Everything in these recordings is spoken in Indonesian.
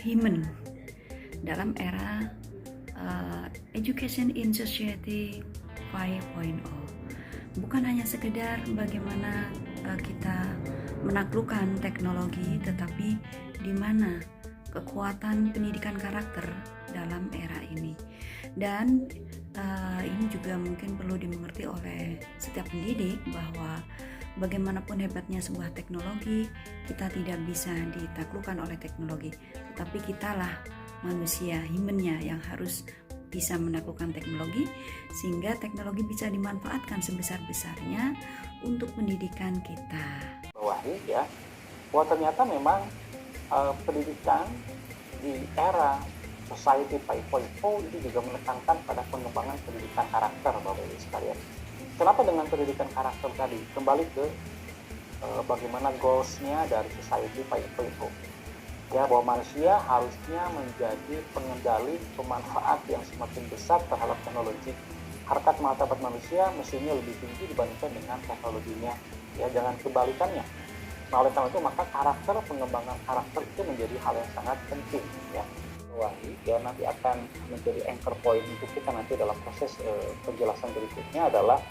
human dalam era Education in Society 5.0. Bukan hanya sekedar bagaimana kita menaklukkan teknologi, tetapi di mana kekuatan pendidikan karakter dalam era ini. Dan ini juga mungkin perlu dimengerti oleh setiap pendidik bahwa bagaimanapun hebatnya sebuah teknologi, kita tidak bisa ditaklukkan oleh teknologi, tetapi kitalah manusia, humannya yang harus bisa menaklukkan teknologi sehingga teknologi bisa dimanfaatkan sebesar-besarnya untuk pendidikan kita. Bawahi ya, bahwa ternyata memang pendidikan di era Society 5.0 itu juga menekankan pada pengembangan pendidikan karakter, Bapak Ibu sekalian. Kenapa dengan pendidikan karakter tadi? Kembali ke bagaimana goals-nya dari Society 5.0. Ya, bahwa manusia harusnya menjadi pengendali pemanfaat yang semakin besar terhadap teknologi. Harkat martabat manusia mestinya lebih tinggi dibandingkan dengan teknologinya. Ya, jangan kebalikannya. Nah, oleh karena itu maka karakter, pengembangan karakter itu menjadi hal yang sangat penting ya. Ya, nanti akan menjadi anchor point untuk kita nanti dalam proses penjelasan berikutnya adalah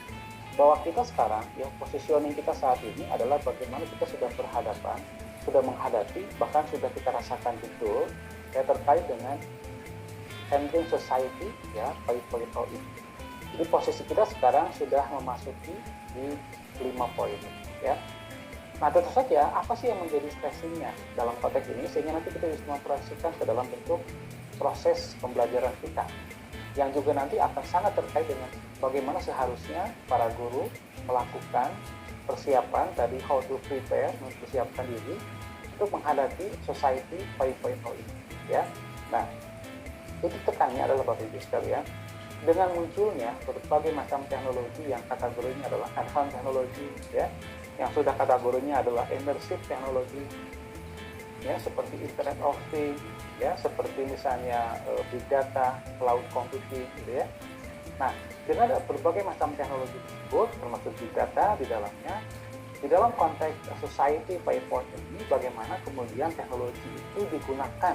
bahwa kita sekarang ya, positioning kita saat ini adalah bagaimana kita sudah berhadapan, sudah menghadapi, bahkan sudah kita rasakan betul ya terkait dengan entering society ya 5.0 ini. Jadi posisi kita sekarang sudah memasuki di 5 poin ya. Nah, tentu saja apa sih yang menjadi stressingnya dalam konteks ini sehingga nanti kita bisa memproyeksikan ke dalam bentuk proses pembelajaran kita yang juga nanti akan sangat terkait dengan bagaimana seharusnya para guru melakukan persiapan tadi, how to prepare, mempersiapkan diri untuk menghadapi society 5.0 ini ya. Nah, titik tekannya adalah Bapak Ibu sekalian, dengan munculnya berbagai macam teknologi yang kategorinya adalah advanced teknologi ya, yang sudah kategorinya adalah immersive teknologi ya, seperti Internet of Things ya, seperti misalnya big data, cloud computing gitu ya. Nah, dengan berbagai macam teknologi tersebut termasuk big data di dalamnya, di dalam konteks society 5.0 ini bagaimana kemudian teknologi itu digunakan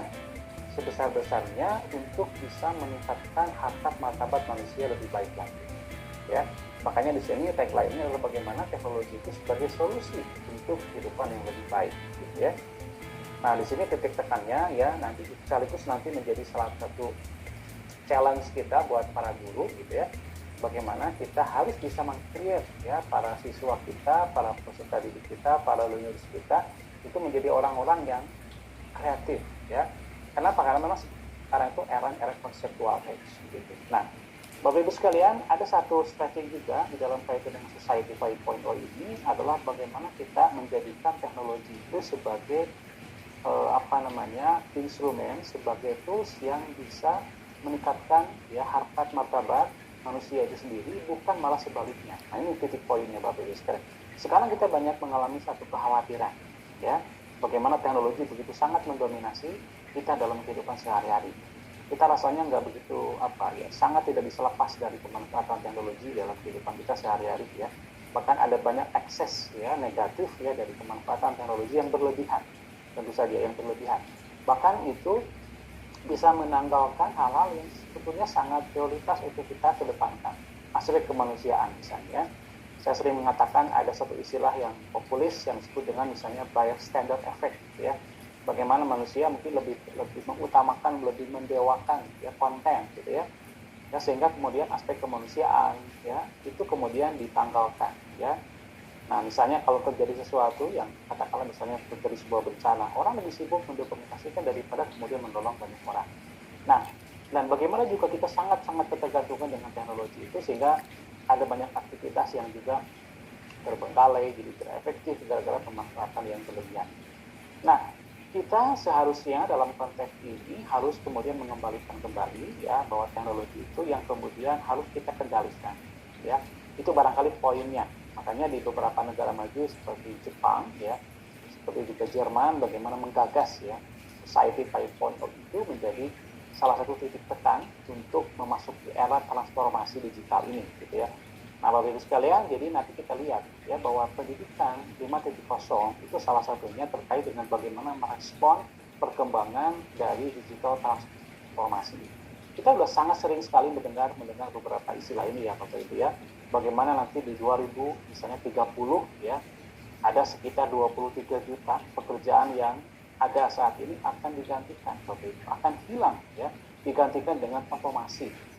sebesar-besarnya untuk bisa meningkatkan harkat martabat manusia lebih baik lagi ya. Makanya di sini tagline-nya adalah bagaimana teknologi itu sebagai solusi untuk kehidupan yang lebih baik gitu ya. Nah, di sini titik tekannya ya nanti sekaligus nanti menjadi salah satu challenge kita buat para guru gitu ya. Bagaimana kita harus bisa meng-create ya para siswa kita, para peserta didik kita, para learners kita itu menjadi orang-orang yang kreatif ya. Kenapa? Karena memang sekarang itu era konseptual gitu. Nah, Bapak Ibu sekalian, ada satu stretching juga di dalam kaitan dengan Society 5.0 ini adalah bagaimana kita menjadikan teknologi itu sebagai instrumen, sebagai tools yang bisa meningkatkan ya harkat martabat manusia itu sendiri, bukan malah sebaliknya. Nah, ini titik poinnya Bapak Ibu sekalian. Sekarang kita banyak mengalami satu kekhawatiran ya, bagaimana teknologi begitu sangat mendominasi kita dalam kehidupan sehari-hari. Kita rasanya nggak begitu sangat tidak bisa lepas dari pemanfaatan teknologi dalam kehidupan kita sehari-hari ya. Bahkan ada banyak akses ya negatif ya dari pemanfaatan teknologi yang berlebihan, tentu saja yang berlebihan. Bahkan itu bisa menanggalkan hal-hal yang sebetulnya sangat prioritas untuk kita kedepankan, aspek kemanusiaan misalnya. Saya sering mengatakan ada satu istilah yang populis yang disebut dengan misalnya bystander effect ya. Bagaimana manusia mungkin lebih mengutamakan, lebih mendewakan ya konten gitu ya. Ya sehingga kemudian aspek kemanusiaan ya itu kemudian ditanggalkan ya. Nah, misalnya kalau terjadi sesuatu yang katakanlah misalnya terjadi sebuah bencana, orang lebih sibuk mendokumentasikan daripada kemudian menolong banyak orang. Nah, dan bagaimana juga kita sangat-sangat ketergantungan dengan teknologi itu sehingga ada banyak aktivitas yang juga terbengkalai, jadi tidak efektif gara-gara pemanfaatan yang berlebihan. Nah, kita seharusnya dalam konteks ini harus kemudian mengembalikan kembali ya bahwa teknologi itu yang kemudian harus kita kendalikan ya. Itu barangkali poinnya. Makanya di beberapa negara maju seperti Jepang ya, seperti juga Jerman bagaimana menggagas ya Society 5.0 itu menjadi salah satu titik tekan untuk memasuki era transformasi digital ini gitu ya. Nah, Bapak Ibu sekalian, jadi nanti kita lihat ya bahwa pendidikan 5.0 itu salah satunya terkait dengan bagaimana merespon perkembangan dari digital transformasi. Kita sudah sangat sering sekali mendengar beberapa istilah ini ya Bapak Ibu ya. Bagaimana nanti di 2000 misalnya 30 ya, ada sekitar 23 juta pekerjaan yang ada saat ini akan digantikan Bapak Ibu, akan hilang ya, digantikan dengan otomasi.